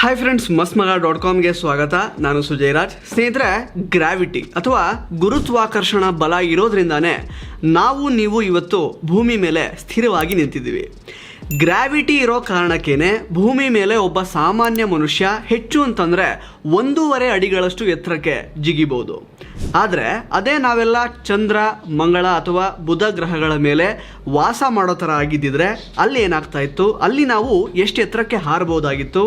Hi friends, ಮಸ್ಮಗ.comಗೆ ಸ್ವಾಗತ. ನಾನು ಸುಜಯ್ ರಾಜ್. ಸ್ನೇಹಿತರೆ, ಗ್ರಾವಿಟಿ ಅಥವಾ ಗುರುತ್ವಾಕರ್ಷಣ ಬಲ ಇರೋದ್ರಿಂದಾನೇ ನೀವು ಇವತ್ತು ಭೂಮಿ ಮೇಲೆ ಸ್ಥಿರವಾಗಿ ನಿಂತಿದ್ದೀವಿ. ಗ್ರಾವಿಟಿ ಇರೋ ಕಾರಣಕ್ಕೇನೆ ಭೂಮಿ ಮೇಲೆ ಒಬ್ಬ ಸಾಮಾನ್ಯ ಮನುಷ್ಯ ಹೆಚ್ಚು ಅಂತಂದರೆ 1.5 ಅಡಿಗಳಷ್ಟು ಎತ್ತರಕ್ಕೆ ಜಿಗಿಬೋದು. ಆದರೆ ಅದೇ ನಾವೆಲ್ಲ ಚಂದ್ರ, ಮಂಗಳ ಅಥವಾ ಬುಧ ಗ್ರಹಗಳ ಮೇಲೆ ವಾಸ ಮಾಡೋ ಥರ ಆಗಿದ್ದಿದ್ರೆ ಅಲ್ಲಿ ಏನಾಗ್ತಾ ಇತ್ತು, ಅಲ್ಲಿ ನಾವು ಎಷ್ಟು ಎತ್ತರಕ್ಕೆ ಹಾರಬಹುದಾಗಿತ್ತು,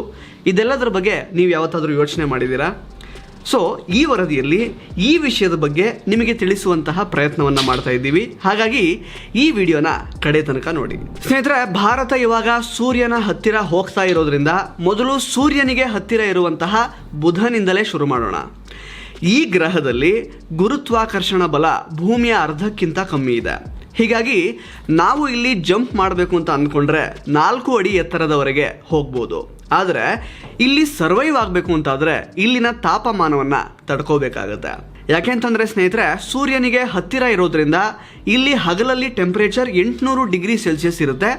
ಇದೆಲ್ಲದರ ಬಗ್ಗೆ ನೀವು ಯಾವತ್ತಾದರೂ ಯೋಚನೆ ಮಾಡಿದ್ದೀರಾ? ಸೊ ಈ ವರದಿಯಲ್ಲಿ ಈ ವಿಷಯದ ಬಗ್ಗೆ ನಿಮಗೆ ತಿಳಿಸುವಂತಹ ಪ್ರಯತ್ನವನ್ನು ಮಾಡ್ತಾ ಇದ್ದೀವಿ. ಹಾಗಾಗಿ ಈ ವಿಡಿಯೋನ ಕಡೆ ತನಕ ನೋಡಿ. ಸ್ನೇಹಿತರೆ, ಭಾರತ ಇವಾಗ ಸೂರ್ಯನ ಹತ್ತಿರ ಹೋಗ್ತಾ ಇರೋದ್ರಿಂದ ಮೊದಲು ಸೂರ್ಯನಿಗೆ ಹತ್ತಿರ ಇರುವಂತಹ ಬುಧನಿಂದಲೇ ಶುರು ಮಾಡೋಣ. ಈ ಗ್ರಹದಲ್ಲಿ ಗುರುತ್ವಾಕರ್ಷಣ ಬಲ ಭೂಮಿಯ ಅರ್ಧಕ್ಕಿಂತ ಕಮ್ಮಿ ಇದೆ. ಹೀಗಾಗಿ ನಾವು ಇಲ್ಲಿ ಜಂಪ್ ಮಾಡಬೇಕು ಅಂತ ಅಂದ್ಕೊಂಡ್ರೆ 4 ಅಡಿ ಎತ್ತರದವರೆಗೆ ಹೋಗ್ಬೋದು. ಆದರೆ ಇಲ್ಲಿ ಸರ್ವೈವ್ ಆಗಬೇಕು ಅಂತಾದರೆ ಇಲ್ಲಿನ ತಾಪಮಾನವನ್ನು ತಡ್ಕೋಬೇಕಾಗತ್ತೆ. ಯಾಕೆಂತಂದರೆ ಸ್ನೇಹಿತರೆ, ಸೂರ್ಯನಿಗೆ ಹತ್ತಿರ ಇರೋದ್ರಿಂದ ಇಲ್ಲಿ ಹಗಲಲ್ಲಿ ಟೆಂಪ್ರೇಚರ್ 800 ಡಿಗ್ರಿ ಸೆಲ್ಸಿಯಸ್ ಇರುತ್ತೆ.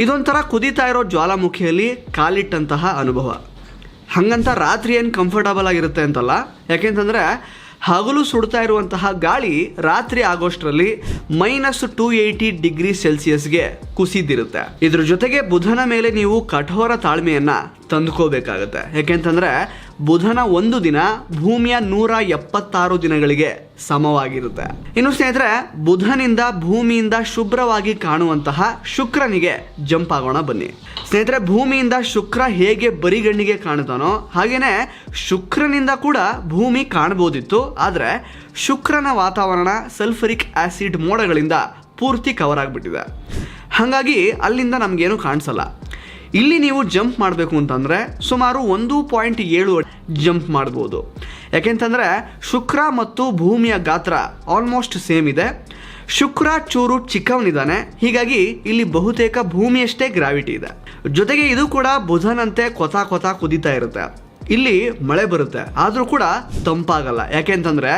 ಇದೊಂಥರ ಕುದೀತಾ ಇರೋ ಜ್ವಾಲಾಮುಖಿಯಲ್ಲಿ ಕಾಲಿಟ್ಟಂತಹ ಅನುಭವ. ಹಾಗಂತ ರಾತ್ರಿ ಏನು ಕಂಫರ್ಟಬಲ್ ಆಗಿರುತ್ತೆ ಅಂತಲ್ಲ. ಯಾಕೆಂತಂದರೆ ಹಗಲು ಸುಡ್ತಾ ಇರುವಂತಹ ಗಾಳಿ ರಾತ್ರಿ ಆಗೋಷ್ಟರಲ್ಲಿ -280 ಡಿಗ್ರಿ ಸೆಲ್ಸಿಯಸ್ಗೆ ಕುಸಿದಿರುತ್ತೆ. ಇದ್ರ ಜೊತೆಗೆ ಬುಧನ ಮೇಲೆ ನೀವು ಕಠೋರ ತಾಳ್ಮೆಯನ್ನ ತಂದುಕೋಬೇಕಾಗತ್ತೆ. ಯಾಕೆಂತಂದ್ರೆ ಬುಧನ ಒಂದು ದಿನ ಭೂಮಿಯ 176 ದಿನಗಳಿಗೆ ಸಮವಾಗಿರುತ್ತೆ. ಇನ್ನು ಸ್ನೇಹಿತರೆ, ಬುಧನಿಂದ ಭೂಮಿಯಿಂದ ಶುಭ್ರವಾಗಿ ಕಾಣುವಂತಹ ಶುಕ್ರನಿಗೆ ಜಂಪ್ ಆಗೋಣ ಬನ್ನಿ. ಸ್ನೇಹಿತರೆ, ಭೂಮಿಯಿಂದ ಶುಕ್ರ ಹೇಗೆ ಬರಿಗಣ್ಣಿಗೆ ಕಾಣುತ್ತಾನೋ ಹಾಗೇನೆ ಶುಕ್ರನಿಂದ ಕೂಡ ಭೂಮಿ ಕಾಣಬಹುದಿತ್ತು. ಆದರೆ ಶುಕ್ರನ ವಾತಾವರಣ ಸಲ್ಫರಿಕ್ ಆಸಿಡ್ ಮೋಡಗಳಿಂದ ಪೂರ್ತಿ ಕವರ್ ಆಗಿಬಿಟ್ಟಿದೆ. ಹಾಗಾಗಿ ಅಲ್ಲಿಂದ ನಮಗೇನು ಕಾಣಿಸಲ್ಲ. ಇಲ್ಲಿ ನೀವು ಜಂಪ್ ಮಾಡಬೇಕು ಅಂತಂದರೆ ಸುಮಾರು 1.7 ಜಂಪ್ ಮಾಡ್ಬೋದು. ಯಾಕೆಂತಂದರೆ ಶುಕ್ರ ಮತ್ತು ಭೂಮಿಯ ಗಾತ್ರ ಆಲ್ಮೋಸ್ಟ್ ಸೇಮ್ ಇದೆ. ಶುಕ್ರ ಚೂರು ಚಿಕ್ಕವನಿದ್ದಾನೆ. ಹೀಗಾಗಿ ಇಲ್ಲಿ ಬಹುತೇಕ ಭೂಮಿಯಷ್ಟೇ ಗ್ರಾವಿಟಿ ಇದೆ. ಜೊತೆಗೆ ಇದು ಕೂಡ ಬುಧನಂತೆ ಕೊತ ಕುದೀತಾ ಇರುತ್ತೆ. ಇಲ್ಲಿ ಮಳೆ ಬರುತ್ತೆ, ಆದರೂ ಕೂಡ ತಂಪಾಗಲ್ಲ. ಯಾಕೆಂತಂದರೆ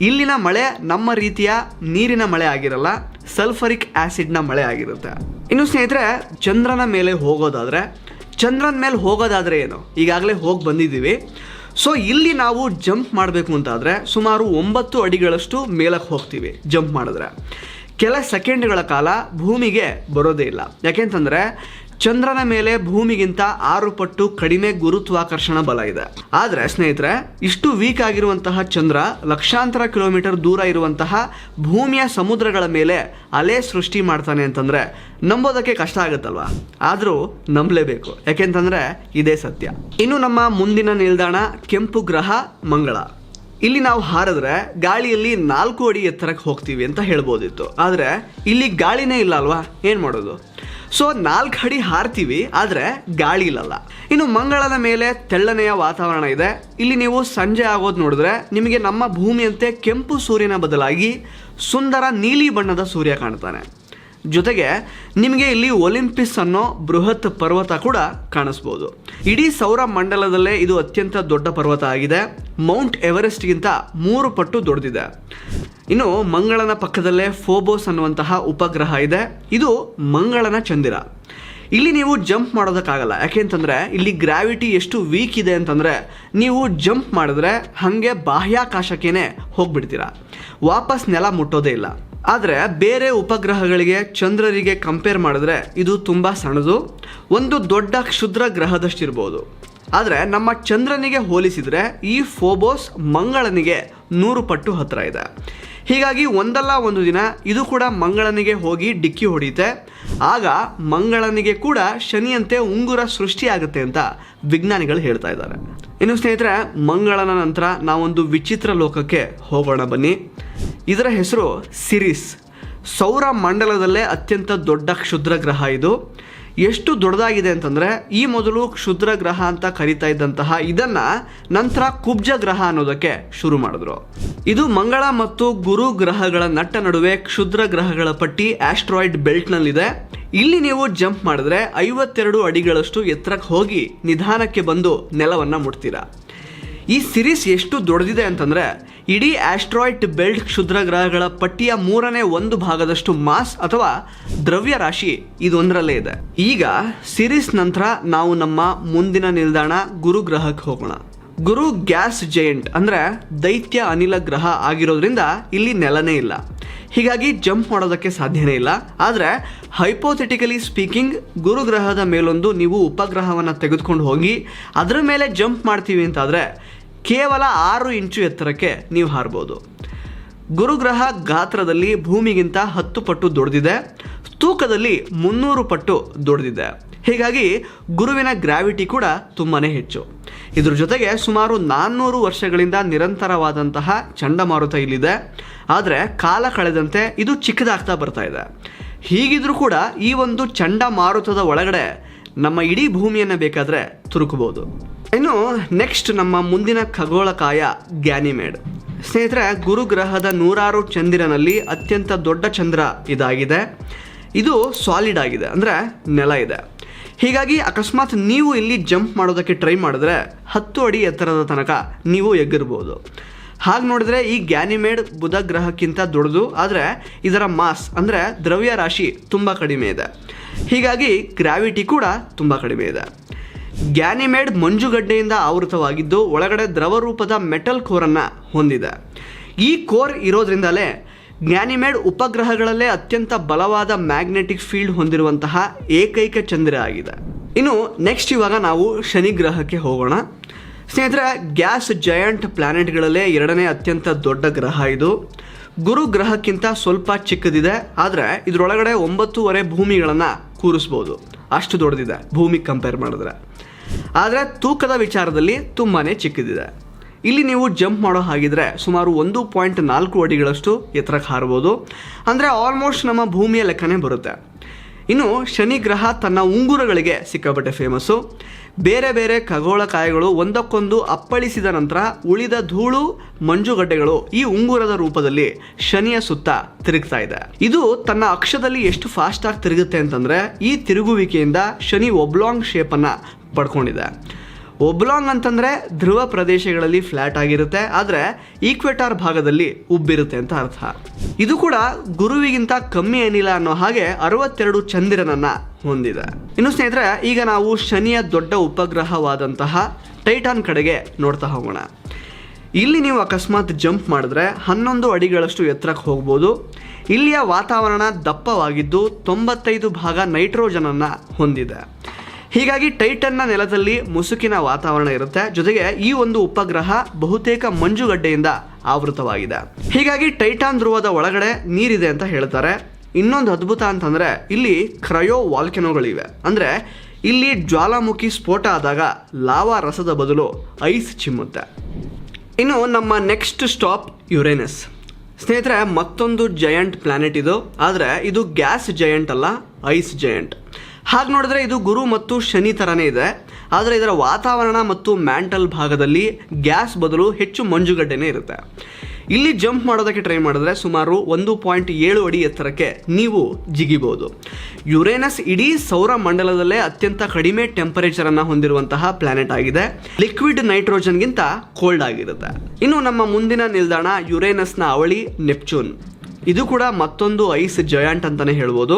ಇಲ್ಲಿನ ಮಳೆ ನಮ್ಮ ರೀತಿಯ ನೀರಿನ ಮಳೆ ಆಗಿರಲ್ಲ, ಸಲ್ಫರಿಕ್ ಆಸಿಡ್ನ ಮಳೆ ಆಗಿರುತ್ತೆ. ಇನ್ನು ಸ್ನೇಹಿತರೆ, ಚಂದ್ರನ ಮೇಲೆ ಹೋಗೋದಾದರೆ ಏನು, ಈಗಾಗಲೇ ಹೋಗಿ ಬಂದಿದ್ದೀವಿ. ಸೊ ಇಲ್ಲಿ ನಾವು ಜಂಪ್ ಮಾಡಬೇಕು ಅಂತಾದರೆ ಸುಮಾರು 9 ಅಡಿಗಳಷ್ಟು ಮೇಲಕ್ಕೆ ಹೋಗ್ತೀವಿ. ಜಂಪ್ ಮಾಡಿದ್ರೆ ಕೆಲ ಸೆಕೆಂಡ್ಗಳ ಕಾಲ ಭೂಮಿಗೆ ಬರೋದೇ ಇಲ್ಲ. ಯಾಕೆಂತಂದರೆ ಚಂದ್ರನ ಮೇಲೆ ಭೂಮಿಗಿಂತ 6 ಪಟ್ಟು ಕಡಿಮೆ ಗುರುತ್ವಾಕರ್ಷಣ ಬಲ ಇದೆ. ಆದರೆ ಸ್ನೇಹಿತರೆ, ಇಷ್ಟು ವೀಕ್ ಆಗಿರುವಂತಹ ಚಂದ್ರ ಲಕ್ಷಾಂತರ ಕಿಲೋಮೀಟರ್ ದೂರ ಇರುವಂತಹ ಭೂಮಿಯ ಸಮುದ್ರಗಳ ಮೇಲೆ ಅಲೆ ಸೃಷ್ಟಿ ಮಾಡ್ತಾನೆ ಅಂತಂದರೆ ನಂಬೋದಕ್ಕೆ ಕಷ್ಟ ಆಗುತ್ತಲ್ವಾ? ಆದರೂ ನಂಬಲೇಬೇಕು. ಯಾಕೆಂತಂದರೆ ಇದೇ ಸತ್ಯ. ಇನ್ನು ನಮ್ಮ ಮುಂದಿನ ನಿಲ್ದಾಣ ಕೆಂಪು ಗ್ರಹ ಮಂಗಳ. ಇಲ್ಲಿ ನಾವು ಹಾರಿದ್ರೆ ಗಾಳಿಯಲ್ಲಿ 4 ಅಡಿ ಎತ್ತರಕ್ಕೆ ಹೋಗ್ತೀವಿ ಅಂತ ಹೇಳ್ಬೋದಿತ್ತು. ಆದರೆ ಇಲ್ಲಿ ಗಾಳಿನೇ ಇಲ್ಲ ಅಲ್ವಾ, ಏನು ಮಾಡೋದು? ಸೊ 4 ಅಡಿ ಹಾರ್ತೀವಿ, ಆದರೆ ಗಾಳಿ ಇಲ್ಲಲ್ಲ. ಇನ್ನು ಮಂಗಳನ ಮೇಲೆ ತೆಳ್ಳನೆಯ ವಾತಾವರಣ ಇದೆ. ಇಲ್ಲಿ ನೀವು ಸಂಜೆ ಆಗೋದು ನೋಡಿದ್ರೆ ನಿಮಗೆ ನಮ್ಮ ಭೂಮಿಯಂತೆ ಕೆಂಪು ಸೂರ್ಯನ ಬದಲಾಗಿ ಸುಂದರ ನೀಲಿ ಬಣ್ಣದ ಸೂರ್ಯ ಕಾಣ್ತಾನೆ. ಜೊತೆಗೆ ನಿಮಗೆ ಇಲ್ಲಿ ಒಲಿಂಪಿಸ್ ಅನ್ನೋ ಬೃಹತ್ ಪರ್ವತ ಕೂಡ ಕಾಣಿಸ್ಬೋದು. ಇಡೀ ಸೌರ ಮಂಡಲದಲ್ಲೇ ಇದು ಅತ್ಯಂತ ದೊಡ್ಡ ಪರ್ವತ ಆಗಿದೆ. ಮೌಂಟ್ ಎವರೆಸ್ಟ್ಗಿಂತ 3 ಪಟ್ಟು ದೊಡ್ಡದಿದೆ. ಇನ್ನು ಮಂಗಳನ ಪಕ್ಕದಲ್ಲೇ ಫೋಬೋಸ್ ಅನ್ನುವಂತಹ ಉಪಗ್ರಹ ಇದೆ. ಇದು ಮಂಗಳನ ಚಂದಿರ. ಇಲ್ಲಿ ನೀವು ಜಂಪ್ ಮಾಡೋದಕ್ಕಾಗಲ್ಲ. ಯಾಕೆಂತಂದರೆ ಇಲ್ಲಿ ಗ್ರಾವಿಟಿ ಎಷ್ಟು ವೀಕ್ ಇದೆ ಅಂತಂದರೆ ನೀವು ಜಂಪ್ ಮಾಡಿದ್ರೆ ಹಾಗೆ ಬಾಹ್ಯಾಕಾಶಕ್ಕೇನೆ ಹೋಗ್ಬಿಡ್ತೀರಾ, ವಾಪಸ್ ನೆಲ ಮುಟ್ಟೋದೇ ಇಲ್ಲ. ಆದರೆ ಬೇರೆ ಉಪಗ್ರಹಗಳಿಗೆ, ಚಂದ್ರರಿಗೆ ಕಂಪೇರ್ ಮಾಡಿದ್ರೆ ಇದು ತುಂಬ ಸಣ್ಣದು, ಒಂದು ದೊಡ್ಡ ಕ್ಷುದ್ರ ಗ್ರಹದಷ್ಟಿರ್ಬೋದು. ಆದರೆ ನಮ್ಮ ಚಂದ್ರನಿಗೆ ಹೋಲಿಸಿದರೆ ಈ ಫೋಬೋಸ್ ಮಂಗಳನಿಗೆ 100 ಪಟ್ಟು ಹತ್ತಿರ ಇದೆ. ಹೀಗಾಗಿ ಒಂದಲ್ಲ ಒಂದು ದಿನ ಇದು ಕೂಡ ಮಂಗಳನಿಗೆ ಹೋಗಿ ಡಿಕ್ಕಿ ಹೊಡೆಯುತ್ತೆ. ಆಗ ಮಂಗಳನಿಗೆ ಕೂಡ ಶನಿಯಂತೆ ಉಂಗುರ ಸೃಷ್ಟಿಯಾಗುತ್ತೆ ಅಂತ ವಿಜ್ಞಾನಿಗಳು ಹೇಳ್ತಾ ಇದ್ದಾರೆ. ಇನ್ನು ಸ್ನೇಹಿತರೆ, ಮಂಗಳನ ನಂತರ ನಾವೊಂದು ವಿಚಿತ್ರ ಲೋಕಕ್ಕೆ ಹೋಗೋಣ ಬನ್ನಿ. ಇದರ ಹೆಸರು ಸಿರಿಸ್. ಸೌರ ಮಂಡಲದಲ್ಲೇ ಅತ್ಯಂತ ದೊಡ್ಡ ಕ್ಷುದ್ರ ಗ್ರಹ ಇದು. ಎಷ್ಟು ದೊಡ್ಡದಾಗಿದೆ ಅಂತಂದರೆ ಈ ಮೊದಲು ಕ್ಷುದ್ರ ಗ್ರಹ ಅಂತ ಕರೀತಾ ಇದ್ದಂತಹ ಇದನ್ನು ನಂತರ ಕುಬ್ಜ ಗ್ರಹ ಅನ್ನೋದಕ್ಕೆ ಶುರು ಮಾಡಿದ್ರು. ಇದು ಮಂಗಳ ಮತ್ತು ಗುರು ಗ್ರಹಗಳ ನಟ್ಟ ನಡುವೆ ಕ್ಷುದ್ರ ಗ್ರಹಗಳ ಪಟ್ಟಿ ಆಸ್ಟ್ರಾಯ್ಡ್ ಬೆಲ್ಟ್ನಲ್ಲಿದೆ. ಇಲ್ಲಿ ನೀವು ಜಂಪ್ ಮಾಡಿದ್ರೆ 52 ಅಡಿಗಳಷ್ಟು ಎತ್ತರಕ್ಕೆ ಹೋಗಿ ನಿಧಾನಕ್ಕೆ ಬಂದು ನೆಲವನ್ನು ಮುಟ್ತೀರಾ. ಈ ಸಿರೀಸ್ ಎಷ್ಟು ದೊಡ್ಡದಿದೆ ಅಂತಂದರೆ ಇಡೀ ಆಸ್ಟ್ರಾಯ್ಡ್ ಬೆಲ್ಟ್ ಕ್ಷುದ್ರ ಗ್ರಹಗಳ ಪಟ್ಟಿಯ 1/3 ಭಾಗದಷ್ಟು ಮಾಸ್ ಅಥವಾ ದ್ರವ್ಯ ರಾಶಿ ಇದೊಂದರಲ್ಲೇ ಇದೆ. ಈಗ ಸಿರೀಸ್ ನಂತರ ನಾವು ನಮ್ಮ ಮುಂದಿನ ನಿಲ್ದಾಣ ಗುರು ಗ್ರಹಕ್ಕೆ ಹೋಗೋಣ. ಗುರು ಗ್ಯಾಸ್ ಜೈಂಟ್ ಅಂದರೆ ದೈತ್ಯ ಅನಿಲ ಗ್ರಹ ಆಗಿರೋದ್ರಿಂದ ಇಲ್ಲಿ ನೆಲನೇ ಇಲ್ಲ, ಹೀಗಾಗಿ ಜಂಪ್ ಮಾಡೋದಕ್ಕೆ ಸಾಧ್ಯನೇ ಇಲ್ಲ. ಆದರೆ ಹೈಪೋಥೆಟಿಕಲಿ ಸ್ಪೀಕಿಂಗ್ ಗುರು ಗ್ರಹದ ಮೇಲೊಂದು ನೀವು ಉಪಗ್ರಹವನ್ನು ತೆಗೆದುಕೊಂಡು ಹೋಗಿ ಅದರ ಮೇಲೆ ಜಂಪ್ ಮಾಡ್ತೀವಿ ಅಂತಾದರೆ ಕೇವಲ 6 ಇಂಚು ಎತ್ತರಕ್ಕೆ ನೀವು ಹಾರ್ಬೋದು. ಗುರುಗ್ರಹ ಗಾತ್ರದಲ್ಲಿ ಭೂಮಿಗಿಂತ 10 ಪಟ್ಟು ದೊಡ್ಡದಿದೆ, ತೂಕದಲ್ಲಿ 300 ಪಟ್ಟು ದೊಡ್ಡದಿದೆ. ಹೀಗಾಗಿ ಗುರುವಿನ ಗ್ರಾವಿಟಿ ಕೂಡ ತುಂಬಾ ಹೆಚ್ಚು. ಇದ್ರ ಜೊತೆಗೆ ಸುಮಾರು 400 ವರ್ಷಗಳಿಂದ ನಿರಂತರವಾದಂತಹ ಚಂಡಮಾರುತ ಇಲ್ಲಿದೆ. ಆದರೆ ಕಾಲ ಕಳೆದಂತೆ ಇದು ಚಿಕ್ಕದಾಗ್ತಾ ಬರ್ತಾ ಇದೆ. ಹೀಗಿದ್ರೂ ಕೂಡ ಈ ಒಂದು ಚಂಡಮಾರುತದ ಒಳಗಡೆ ನಮ್ಮ ಇಡೀ ಭೂಮಿಯನ್ನು ಬೇಕಾದರೆ ತುರುಕಬಹುದು. ಇನ್ನು ನೆಕ್ಸ್ಟ್ ನಮ್ಮ ಮುಂದಿನ ಖಗೋಳಕಾಯ ಗ್ಯಾನಿಮೇಡ್. ಸ್ನೇಹಿತರೆ, ಗುರುಗ್ರಹದ 106 ಚಂದಿರನಲ್ಲಿ ಅತ್ಯಂತ ದೊಡ್ಡ ಚಂದ್ರ ಇದಾಗಿದೆ. ಇದು ಸಾಲಿಡ್ ಆಗಿದೆ, ಅಂದರೆ ನೆಲ ಇದೆ. ಹೀಗಾಗಿ ಅಕಸ್ಮಾತ್ ನೀವು ಇಲ್ಲಿ ಜಂಪ್ ಮಾಡೋದಕ್ಕೆ ಟ್ರೈ ಮಾಡಿದ್ರೆ 10 ಅಡಿ ಎತ್ತರದ ತನಕ ನೀವು ಎಗ್ಗಿರ್ಬೋದು. ಹಾಗೆ ನೋಡಿದ್ರೆ ಈ ಗ್ಯಾನಿಮೇಡ್ ಬುಧ ಗ್ರಹಕ್ಕಿಂತ ದೊಡ್ಡದು, ಆದರೆ ಇದರ ಮಾಸ್ ಅಂದರೆ ದ್ರವ್ಯ ರಾಶಿ ತುಂಬ ಕಡಿಮೆ ಇದೆ. ಹೀಗಾಗಿ ಗ್ರಾವಿಟಿ ಕೂಡ ತುಂಬ ಕಡಿಮೆ ಇದೆ. ಗ್ಯಾನಿಮೇಡ್ ಮಂಜುಗಡ್ಡೆಯಿಂದ ಆವೃತವಾಗಿದ್ದು ಒಳಗಡೆ ದ್ರವ ರೂಪದ ಮೆಟಲ್ ಕೋರನ್ನು ಹೊಂದಿದೆ. ಈ ಕೋರ್ ಇರೋದ್ರಿಂದಲೇ ಗ್ಯಾನಿಮೇಡ್ ಉಪಗ್ರಹಗಳಲ್ಲೇ ಅತ್ಯಂತ ಬಲವಾದ ಮ್ಯಾಗ್ನೆಟಿಕ್ ಫೀಲ್ಡ್ ಹೊಂದಿರುವಂತಹ ಏಕೈಕ ಚಂದ್ರ ಆಗಿದೆ. ಇನ್ನು ನೆಕ್ಸ್ಟ್ ಇವಾಗ ನಾವು ಶನಿ ಗ್ರಹಕ್ಕೆ ಹೋಗೋಣ. ಸ್ನೇಹಿತರೆ, ಗ್ಯಾಸ್ ಜಯಂಟ್ ಪ್ಲಾನೆಟ್ಗಳಲ್ಲೇ 2ನೇ ಅತ್ಯಂತ ದೊಡ್ಡ ಗ್ರಹ ಇದು. ಗುರು ಗ್ರಹಕ್ಕಿಂತ ಸ್ವಲ್ಪ ಚಿಕ್ಕದಿದೆ, ಆದರೆ ಇದರೊಳಗಡೆ 9.5 ಭೂಮಿಗಳನ್ನು ಕೂರಿಸ್ಬೋದು. ಅಷ್ಟು ದೊಡ್ಡದಿದೆ ಭೂಮಿಗೆ ಕಂಪೇರ್ ಮಾಡಿದ್ರೆ. ಆದರೆ ತೂಕದ ವಿಚಾರದಲ್ಲಿ ತುಂಬಾ ಚಿಕ್ಕದಿದೆ. ಇಲ್ಲಿ ನೀವು ಜಂಪ್ ಮಾಡೋ ಹಾಗಿದ್ರೆ ಸುಮಾರು 1.4 ಅಡಿಗಳಷ್ಟು ಎತ್ತರಕ್ಕೆ ಹಾರಬಹುದು. ಅಂದರೆ ಆಲ್ಮೋಸ್ಟ್ ನಮ್ಮ ಭೂಮಿಯ ಲೆಕ್ಕನೇ ಬರುತ್ತೆ. ಇನ್ನು ಶನಿ ಗ್ರಹ ತನ್ನ ಉಂಗುರಗಳಿಗೆ ಸಿಕ್ಕಾಪಟ್ಟೆ ಫೇಮಸ್ಸು. ಬೇರೆ ಬೇರೆ ಖಗೋಳಕಾಯಗಳು ಒಂದಕ್ಕೊಂದು ಅಪ್ಪಳಿಸಿದ ನಂತರ ಉಳಿದ ಧೂಳು ಮಂಜುಗಡ್ಡೆಗಳು ಈ ಉಂಗುರದ ರೂಪದಲ್ಲಿ ಶನಿಯ ಸುತ್ತ ತಿರುಗ್ತಾ ಇದೆ. ಇದು ತನ್ನ ಅಕ್ಷದಲ್ಲಿ ಎಷ್ಟು ಫಾಸ್ಟಾಗಿ ತಿರುಗುತ್ತೆ ಅಂತಂದರೆ ಈ ತಿರುಗುವಿಕೆಯಿಂದ ಶನಿ ಒಬ್ಲಾಂಗ್ ಶೇಪನ್ನು ಪಡ್ಕೊಂಡಿದೆ. ಒಬ್ಲಾಂಗ್ ಅಂತಂದರೆ ಧ್ರುವ ಪ್ರದೇಶಗಳಲ್ಲಿ ಫ್ಲ್ಯಾಟ್ ಆಗಿರುತ್ತೆ, ಆದರೆ ಈಕ್ವೆಟಾರ್ ಭಾಗದಲ್ಲಿ ಉಬ್ಬಿರುತ್ತೆ ಅಂತ ಅರ್ಥ. ಇದು ಕೂಡ ಗುರುವಿಗಿಂತ ಕಮ್ಮಿ ಏನಿಲ್ಲ ಅನ್ನೋ ಹಾಗೆ 62 ಚಂದಿರನನ್ನು ಹೊಂದಿದೆ. ಇನ್ನು ಸ್ನೇಹಿತರೆ, ಈಗ ನಾವು ಶನಿಯ ದೊಡ್ಡ ಉಪಗ್ರಹವಾದಂತಹ ಟೈಟಾನ್ ಕಡೆಗೆ ನೋಡ್ತಾ ಹೋಗೋಣ. ಇಲ್ಲಿ ನೀವು ಅಕಸ್ಮಾತ್ ಜಂಪ್ ಮಾಡಿದ್ರೆ 11 ಅಡಿಗಳಷ್ಟು ಎತ್ತರಕ್ಕೆ ಹೋಗ್ಬೋದು. ಇಲ್ಲಿಯ ವಾತಾವರಣ ದಪ್ಪವಾಗಿದ್ದು 95 ಭಾಗ ನೈಟ್ರೋಜನನ್ನು ಹೊಂದಿದೆ. ಹೀಗಾಗಿ ಟೈಟನ್ನ ನೆಲದಲ್ಲಿ ಮುಸುಕಿನ ವಾತಾವರಣ ಇರುತ್ತೆ. ಜೊತೆಗೆ ಈ ಒಂದು ಉಪಗ್ರಹ ಬಹುತೇಕ ಮಂಜುಗಡ್ಡೆಯಿಂದ ಆವೃತವಾಗಿದೆ. ಹೀಗಾಗಿ ಟೈಟಾನ್ ಧ್ರುವದ ಒಳಗಡೆ ನೀರಿದೆ ಅಂತ ಹೇಳ್ತಾರೆ. ಇನ್ನೊಂದು ಅದ್ಭುತ ಅಂತಂದರೆ ಇಲ್ಲಿ ಕ್ರಯೋ ವಾಲ್ಕೆನೋಗಳಿವೆ. ಅಂದರೆ ಇಲ್ಲಿ ಜ್ವಾಲಾಮುಖಿ ಸ್ಫೋಟ ಆದಾಗ ಲಾವಾ ರಸದ ಬದಲು ಐಸ್ ಚಿಮ್ಮುತ್ತೆ. ಇನ್ನು ನಮ್ಮ ನೆಕ್ಸ್ಟ್ ಸ್ಟಾಪ್ ಯುರೇನಸ್. ಸ್ನೇಹಿತರೆ, ಮತ್ತೊಂದು ಜಯಂಟ್ ಪ್ಲಾನೆಟ್ ಇದು. ಆದರೆ ಇದು ಗ್ಯಾಸ್ ಜಯಂಟ್ ಅಲ್ಲ, ಐಸ್ ಜಯಂಟ್. ಹಾಗೆ ನೋಡಿದ್ರೆ ಇದು ಗುರು ಮತ್ತು ಶನಿ ಥರನೇ ಇದೆ, ಆದರೆ ಇದರ ವಾತಾವರಣ ಮತ್ತು ಮ್ಯಾಂಟಲ್ ಭಾಗದಲ್ಲಿ ಗ್ಯಾಸ್ ಬದಲು ಹೆಚ್ಚು ಮಂಜುಗಡ್ಡೆನೇ ಇರುತ್ತೆ. ಇಲ್ಲಿ ಜಂಪ್ ಮಾಡೋದಕ್ಕೆ ಟ್ರೈ ಮಾಡಿದ್ರೆ ಸುಮಾರು 1.7 ಅಡಿ ಎತ್ತರಕ್ಕೆ ನೀವು ಜಿಗಿಬೋದು. ಯುರೇನಸ್ ಇಡೀ ಸೌರ ಮಂಡಲದಲ್ಲೇ ಅತ್ಯಂತ ಕಡಿಮೆ ಟೆಂಪರೇಚರನ್ನು ಹೊಂದಿರುವಂತಹ ಪ್ಲಾನೆಟ್ ಆಗಿದೆ. ಲಿಕ್ವಿಡ್ ನೈಟ್ರೋಜನ್ಗಿಂತ ಕೋಲ್ಡ್ ಆಗಿರುತ್ತೆ. ಇನ್ನು ನಮ್ಮ ಮುಂದಿನ ನಿಲ್ದಾಣ ಯುರೇನಸ್ನ ಅವಳಿ ನೆಪ್ಚೂನ್. ಇದು ಕೂಡ ಮತ್ತೊಂದು ಐಸ್ ಜಯಾಂಟ್ ಅಂತಲೇ ಹೇಳ್ಬೋದು.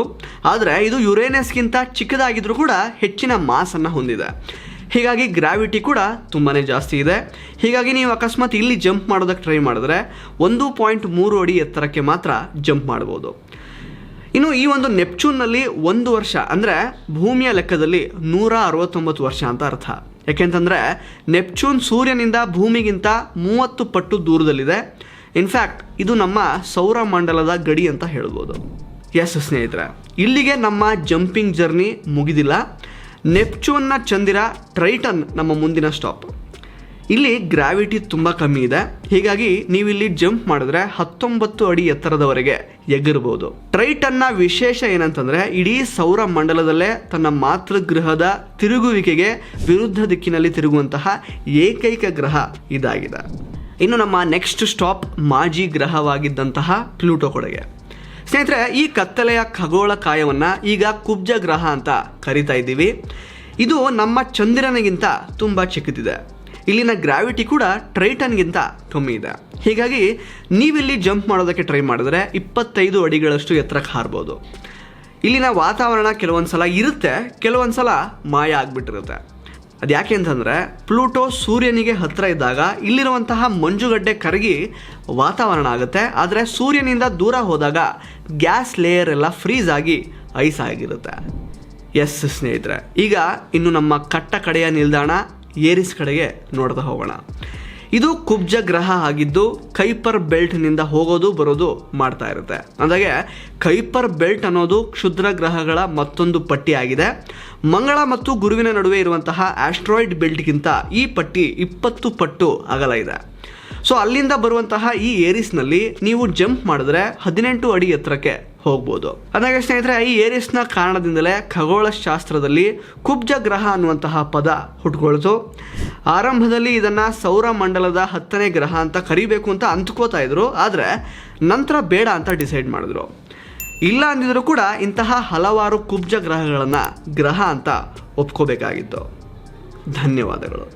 ಆದರೆ ಇದು ಯುರೇನಸ್ಗಿಂತ ಚಿಕ್ಕದಾಗಿದ್ರೂ ಕೂಡ ಹೆಚ್ಚಿನ ಮಾಸನ್ನು ಹೊಂದಿದೆ. ಹೀಗಾಗಿ ಗ್ರಾವಿಟಿ ಕೂಡ ತುಂಬಾ ಜಾಸ್ತಿ ಇದೆ. ಹೀಗಾಗಿ ನೀವು ಅಕಸ್ಮಾತ್ ಇಲ್ಲಿ ಜಂಪ್ ಮಾಡೋದಕ್ಕೆ ಟ್ರೈ ಮಾಡಿದ್ರೆ 1.3 ಅಡಿ ಎತ್ತರಕ್ಕೆ ಮಾತ್ರ ಜಂಪ್ ಮಾಡ್ಬೋದು. ಇನ್ನು ಈ ಒಂದು ನೆಪ್ಚೂನ್ನಲ್ಲಿ 1 ವರ್ಷ ಅಂದರೆ ಭೂಮಿಯ ಲೆಕ್ಕದಲ್ಲಿ 169 ವರ್ಷ ಅಂತ ಅರ್ಥ. ಯಾಕೆಂತಂದರೆ ನೆಪ್ಚೂನ್ ಸೂರ್ಯನಿಂದ ಭೂಮಿಗಿಂತ 30 ಪಟ್ಟು ದೂರದಲ್ಲಿದೆ. ಇನ್ಫ್ಯಾಕ್ಟ್ ಇದು ನಮ್ಮ ಸೌರ ಮಂಡಲದ ಗಡಿ ಅಂತ ಹೇಳ್ಬೋದು. ಎಸ್ ಸ್ನೇಹಿತರೆ, ಇಲ್ಲಿಗೆ ನಮ್ಮ ಜಂಪಿಂಗ್ ಜರ್ನಿ ಮುಗಿದಿಲ್ಲ. ನೆಪ್ಚೂನ್ನ ಚಂದಿರ ಟ್ರೈಟನ್ ನಮ್ಮ ಮುಂದಿನ ಸ್ಟಾಪ್. ಇಲ್ಲಿ ಗ್ರಾವಿಟಿ ತುಂಬ ಕಮ್ಮಿ ಇದೆ. ಹೀಗಾಗಿ ನೀವಿಲ್ಲಿ ಜಂಪ್ ಮಾಡಿದ್ರೆ 19 ಅಡಿ ಎತ್ತರದವರೆಗೆ ಎಗ್ಗಿರ್ಬೋದು. ಟ್ರೈಟನ್ನ ವಿಶೇಷ ಏನಂತಂದರೆ ಇಡೀ ಸೌರ ಮಂಡಲದಲ್ಲೇ ತನ್ನ ಮಾತೃಗ್ರಹದ ತಿರುಗುವಿಕೆಗೆ ವಿರುದ್ಧ ದಿಕ್ಕಿನಲ್ಲಿ ತಿರುಗುವಂತಹ ಏಕೈಕ ಗ್ರಹ ಇದಾಗಿದೆ. ಇನ್ನು ನಮ್ಮ ನೆಕ್ಸ್ಟ್ ಸ್ಟಾಪ್ ಮಾಜಿ ಗ್ರಹವಾಗಿದ್ದಂತಹ ಪ್ಲೂಟೋ ಕಡೆಗೆ. ಸ್ನೇಹಿತರೆ, ಈ ಕತ್ತಲೆಯ ಖಗೋಳಕಾಯವನ್ನು ಈಗ ಕುಬ್ಜ ಗ್ರಹ ಅಂತ ಕರಿತಾ ಇದ್ದೀವಿ. ಇದು ನಮ್ಮ ಚಂದ್ರನಿಗಿಂತ ತುಂಬ ಚಿಕ್ಕದಿದೆ. ಇಲ್ಲಿನ ಗ್ರಾವಿಟಿ ಕೂಡ ಟ್ರೈಟನ್ಗಿಂತ ಕಮ್ಮಿ ಇದೆ. ಹೀಗಾಗಿ ನೀವಿಲ್ಲಿ ಜಂಪ್ ಮಾಡೋದಕ್ಕೆ ಟ್ರೈ ಮಾಡಿದ್ರೆ 25 ಅಡಿಗಳಷ್ಟು ಎತ್ತರಕ್ಕೆ ಹಾರ್ಬೋದು. ಇಲ್ಲಿನ ವಾತಾವರಣ ಕೆಲವೊಂದು ಸಲ ಇರುತ್ತೆ, ಕೆಲವೊಂದು ಸಲ ಮಾಯ ಆಗಿಬಿಟ್ಟಿರುತ್ತೆ. ಅದು ಯಾಕೆ ಅಂತಂದರೆ ಪ್ಲೂಟೋ ಸೂರ್ಯನಿಗೆ ಹತ್ತಿರ ಇದ್ದಾಗ ಇಲ್ಲಿರುವಂತಹ ಮಂಜುಗಡ್ಡೆ ಕರಗಿ ವಾತಾವರಣ ಆಗುತ್ತೆ. ಆದರೆ ಸೂರ್ಯನಿಂದ ದೂರ ಹೋದಾಗ ಗ್ಯಾಸ್ ಲೇಯರ್ ಎಲ್ಲ ಫ್ರೀಸ್ ಆಗಿ ಐಸ್ ಆಗಿರುತ್ತೆ. ಎಸ್ ಸ್ನೇಹಿತರೆ, ಈಗ ಇನ್ನು ನಮ್ಮ ಕಡೆಯ ನಿಲ್ದಾಣ ಏರಿಸ್ ಕಡೆಗೆ ನೋಡ್ತಾ ಹೋಗೋಣ. ಇದು ಕುಬ್ಜ ಗ್ರಹ ಆಗಿದ್ದು ಕೈಪರ್ ಬೆಲ್ಟ್ನಿಂದ ಹೋಗೋದು ಬರೋದು ಮಾಡ್ತಾ ಇರುತ್ತೆ. ಅಂದಾಗೆ ಕೈಪರ್ ಬೆಲ್ಟ್ ಅನ್ನೋದು ಕ್ಷುದ್ರ ಗ್ರಹಗಳ ಮತ್ತೊಂದು ಪಟ್ಟಿ ಆಗಿದೆ. ಮಂಗಳ ಮತ್ತು ಗುರುವಿನ ನಡುವೆ ಇರುವಂತಹ ಆಸ್ಟ್ರಾಯ್ಡ್ ಬೆಲ್ಟ್ಗಿಂತ ಈ ಪಟ್ಟಿ 20 ಪಟ್ಟು ಅಗಲ ಇದೆ. ಸೊ ಅಲ್ಲಿಂದ ಬರುವಂತಹ ಈ ಏರಿಸ್ನಲ್ಲಿ ನೀವು ಜಂಪ್ ಮಾಡಿದ್ರೆ 18 ಅಡಿ ಎತ್ತರಕ್ಕೆ ಹೋಗ್ಬೋದು. ಅದಾಗೆ ಸ್ನೇಹಿತರೆ, ಈ ಏರಿಸ್ನ ಕಾರಣದಿಂದಲೇ ಖಗೋಳಶಾಸ್ತ್ರದಲ್ಲಿ ಕುಬ್ಜ ಗ್ರಹ ಅನ್ನುವಂತಹ ಪದ ಹುಟ್ಕೊಳ್ತು. ಆರಂಭದಲ್ಲಿ ಇದನ್ನು ಸೌರಮಂಡಲದ 10ನೇ ಗ್ರಹ ಅಂತ ಕರಿಬೇಕು ಅಂತ ಅಂದ್ಕೋತಾ ಇದ್ರು. ಆದರೆ ನಂತರ ಬೇಡ ಅಂತ ಡಿಸೈಡ್ ಮಾಡಿದ್ರು. ಇಲ್ಲ ಅಂದಿದ್ರು ಕೂಡ ಇಂತಹ ಹಲವಾರು ಕುಬ್ಜ ಗ್ರಹಗಳನ್ನು ಗ್ರಹ ಅಂತ ಒಪ್ಕೋಬೇಕಾಗಿತ್ತು. ಧನ್ಯವಾದಗಳು.